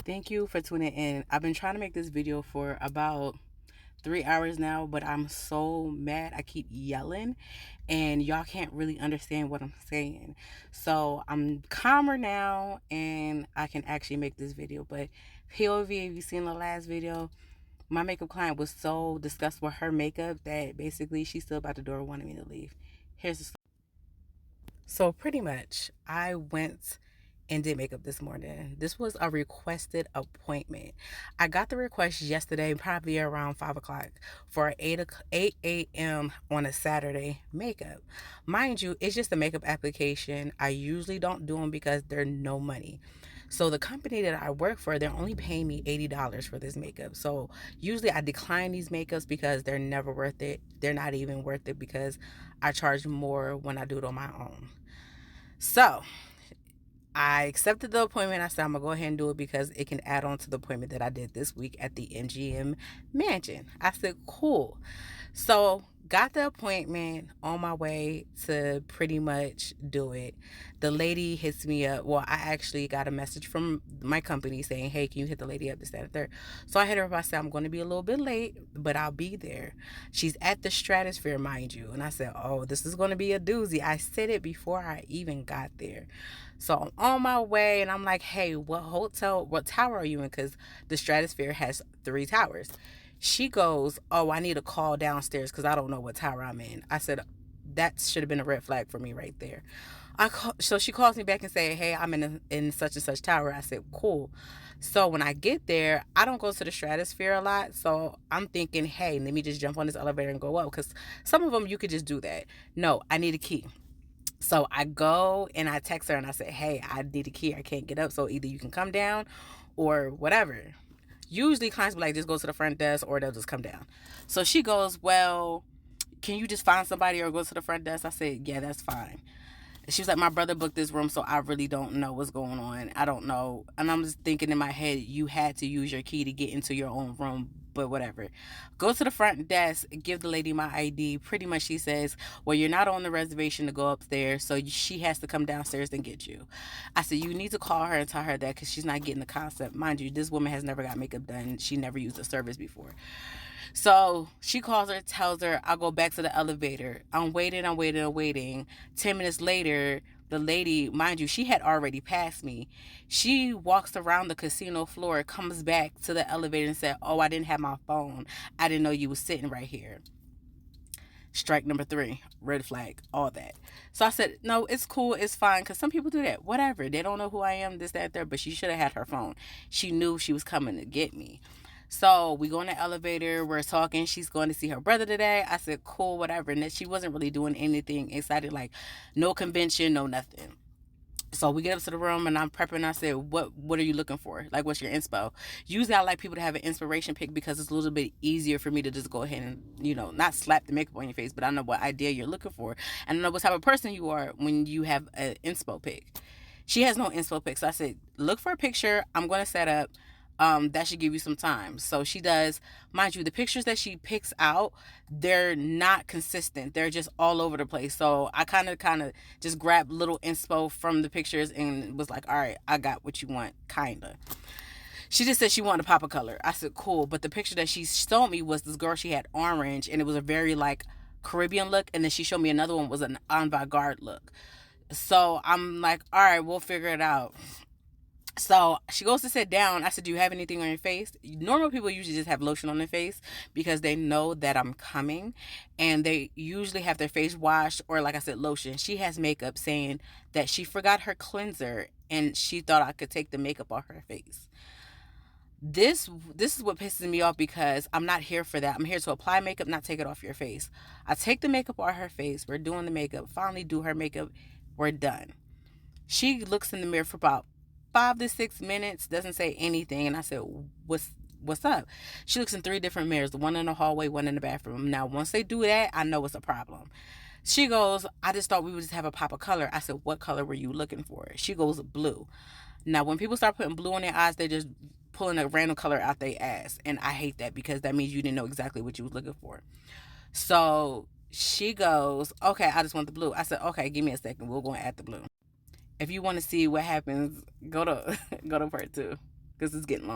Thank you for tuning in. I've been trying to make this video for about 3 hours now, but I'm so mad. I keep yelling and y'all can't really understand what I'm saying. So I'm calmer now and I can actually make this video. But POV, if you seen the last video, my makeup client was so disgusted with her makeup that basically she stood by the door wanting me to leave. Here's the story. So pretty much, I went and did makeup this morning. This was a requested appointment. I got the request yesterday, probably around 5 o'clock, for 8 a.m. on a Saturday makeup. Mind you, it's just a makeup application. I usually don't do them because they're no money. So the company that I work for, they're only paying me $80 for this makeup. So usually I decline these makeups because they're never worth it. They're not even worth it because I charge more when I do it on my own. So I accepted the appointment. I said I'm gonna go ahead and do it because it can add on to the appointment that I did this week at the MGM Mansion. I said cool. So got the appointment, on my way to pretty much do it. The lady hits me up. Well, I actually got a message from my company saying, hey, can you hit the lady up, this, that, and third. So I hit her up. I said, I'm going to be a little bit late, but I'll be there. She's at the Stratosphere, mind you. And I said, oh, this is going to be a doozy. I said it before I even got there. So I'm on my way and I'm like, hey, what tower are you in? Because the Stratosphere has 3 towers. She goes, oh, I need a call downstairs because I don't know what tower I'm in. I said, that should have been a red flag for me right there. So she calls me back and say, hey, I'm in such and such tower. I said, cool. So when I get there, I don't go to the Stratosphere a lot. So I'm thinking, hey, let me just jump on this elevator and go up, because some of them you could just do that. No, I need a key. So I go and I text her and I say, hey, I need a key. I can't get up. So either you can come down or whatever. Usually clients will like, just go to the front desk or they'll just come down. So she goes, well, can you just find somebody or go to the front desk? I said, yeah, that's fine. She was like, my brother booked this room, so I really don't know what's going on. I don't know. And I'm just thinking in my head, you had to use your key to get into your own room, but whatever. Go to the front desk, give the lady my ID. Pretty much she says, well, you're not on the reservation to go upstairs, so she has to come downstairs and get you. I said, you need to call her and tell her that because she's not getting the concept. Mind you, this woman has never got makeup done. She never used a service before. So she calls her, tells her, I'll go back to the elevator. I'm waiting. 10 minutes later, the lady, mind you, she had already passed me. She walks around the casino floor, comes back to the elevator and said, oh, I didn't have my phone. I didn't know you was sitting right here. Strike number 3, red flag, all that. So I said, no, it's cool, it's fine, because some people do that. Whatever. They don't know who I am, this, that, there, but she should have had her phone. She knew she was coming to get me. So we go in the elevator, we're talking, she's going to see her brother today. I said, cool, whatever. And then she wasn't really doing anything excited, like no convention, no nothing. So we get up to the room and I'm prepping. I said, what are you looking for? Like, what's your inspo? Usually I like people to have an inspiration pick because it's a little bit easier for me to just go ahead and, not slap the makeup on your face, but I know what idea you're looking for. And I know what type of person you are when you have an inspo pick. She has no inspo pick. So I said, look for a picture. I'm going to set up. That should give you some time. So she does. Mind you, the pictures that she picks out, they're not consistent. They're just all over the place. So I kind of just grabbed little inspo from the pictures and was like, all right, I got what you want, kind of. She just said she wanted to pop a color. I said, cool. But the picture that she showed me was this girl, she had orange, and it was a very, like, Caribbean look. And then she showed me another one was an avant-garde look. So I'm like, all right, we'll figure it out. So she goes to sit down. I said, do you have anything on your face? Normal people usually just have lotion on their face because they know that I'm coming, and they usually have their face washed or, like I said, lotion. She has makeup, saying that she forgot her cleanser and she thought I could take the makeup off her face. This is what pisses me off, because I'm not here for that. I'm here to apply makeup, not take it off your face. I take the makeup off her face. We're doing the makeup. Finally do her makeup. We're done. She looks in the mirror for about 5 to 6 minutes, doesn't say anything. And I said, what's up? She looks in 3 different mirrors, one in the hallway, one in the bathroom. Now, once they do that, I know it's a problem. She goes, I just thought we would just have a pop of color. I said, what color were you looking for? She goes, blue. Now, when people start putting blue in their eyes, they're just pulling a random color out their ass. And I hate that, because that means you didn't know exactly what you was looking for. So she goes, okay, I just want the blue. I said, okay, give me a second. We'll go and add the blue. If you want to see what happens, go to go to part 2. because it's getting long.